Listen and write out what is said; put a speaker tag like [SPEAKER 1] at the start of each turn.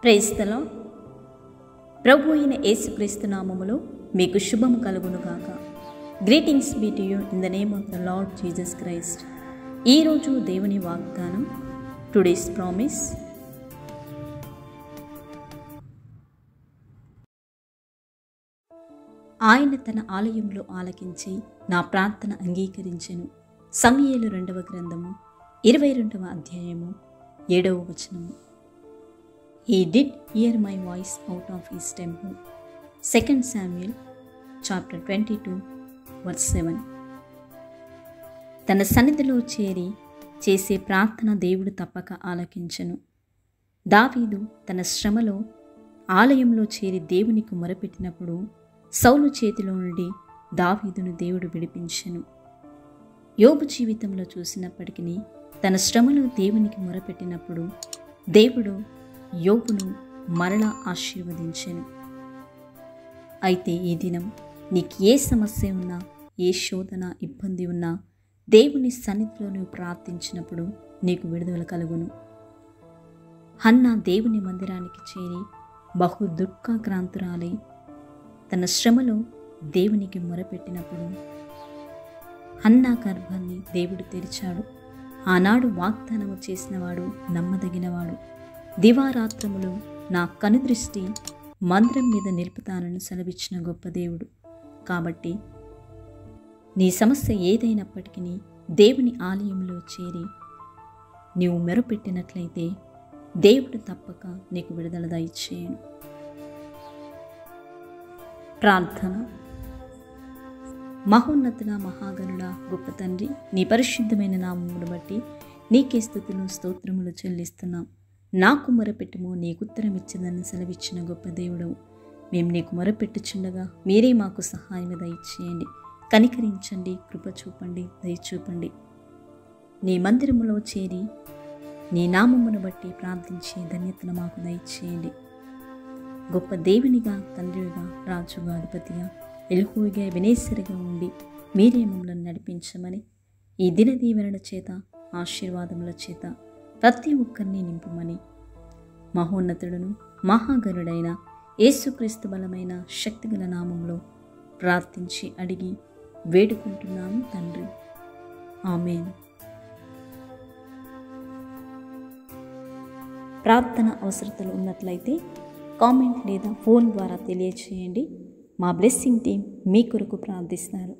[SPEAKER 1] Praise the lord. ప్రభు అయిన యేసుక్రీస్తు నామములో మీకు శుభము కలుగును గాక. Greetings be to you in the name of the Lord Jesus Christ. ఈరోజు దేవుని వాగ్దానం, టుడేస్ ప్రామిస్. ఆయన తన ఆలయంలో ఆలకించి నా ప్రార్థన అంగీకరించెను. సమూయేలు 2వ గ్రంథము 22వ అధ్యాయము 7వ వచనము. He did hear my voice out of his temple. 2 Samuel chapter 22 verse 7. తన సన్నిధిలో చేరి చేసే ప్రార్థన దేవుడు తప్పక ఆలకించెను. దావీదు తన శ్రమలో ఆలయంలో చేరి దేవునికి మొరపెట్టినప్పుడు సౌలు చేతిలో నుండి దావీదును దేవుడు విడిపించెను. యోబు జీవితంలో చూసినప్పటికీ తన శ్రమలో దేవునికి మొరపెట్టినప్పుడు దేవుడు యోబును మరలా ఆశీర్వదించెను. అయితే ఈ దినం నీకు ఏ సమస్య ఉన్నా, ఏ శోధన, ఇబ్బంది ఉన్నా దేవుని సన్నిధిలో నువ్వు ప్రార్థించినప్పుడు నీకు విడుదల కలుగును. హన్నా దేవుని మందిరానికి చేరి బహు దుఃఖాక్రాంతురాలై తన శ్రమలో దేవునికి మొరపెట్టినప్పుడు హన్నా గర్భాన్ని దేవుడు తెరిచాడు. ఆనాడు వాగ్దానము చేసినవాడు నమ్మదగినవాడు. దివారాత్రములు నా కనుదృష్టి మందిరం మీద నిలుపుతానని సెలవిచ్చిన గొప్ప దేవుడు. కాబట్టి నీ సమస్య ఏదైనప్పటికీ దేవుని ఆలయంలో చేరి నీవు మెరుపెట్టినట్లయితే దేవుడు తప్పక నీకు విడుదల దయచేయను. ప్రార్థన. మహోన్నతుల మహాగణుడ గొప్ప తండ్రి, నీ పరిశుద్ధమైన నామమును బట్టి నీకే స్తుతులు స్తోత్రములు చెల్లిస్తున్నాం. నాకు మొరపెట్టుము, నీకు ఉత్తరం ఇచ్చేదని సెలవిచ్చిన గొప్ప దేవుడవు. మేము నీకు మొరపెట్టుచుండగా మీరే మాకు సహాయం దయచేయండి. కనికరించండి, కృప చూపండి, దయచూపండి. నీ మందిరములో చేరి నీ నామమును బట్టి ప్రార్థించే ధన్యతను మాకు దయచేయండి. గొప్ప దేవునిగా, తండ్రిగా, రాజుగా, అధిపతిగా, ఎలుహుగా, వినేశ్వరిగా ఉండి మీరే మమ్మల్ని నడిపించమని, ఈ దిన దీవెనల చేత, ఆశీర్వాదముల చేత ప్రతి ఒక్కరిని నింపుమని మహోన్నతుడును మహాగణుడైన యేసుక్రీస్తు బలమైన శక్తిగల నామంలో ప్రార్థించి అడిగి వేడుకుంటున్నాము తండ్రి. ఆమేన్. ప్రార్థన అవసరతలు ఉన్నట్లయితే కామెంట్ లేదా ఫోన్ ద్వారా తెలియచేయండి. మా బ్లెస్సింగ్ టీం మీ కొరకు ప్రార్థిస్తారు.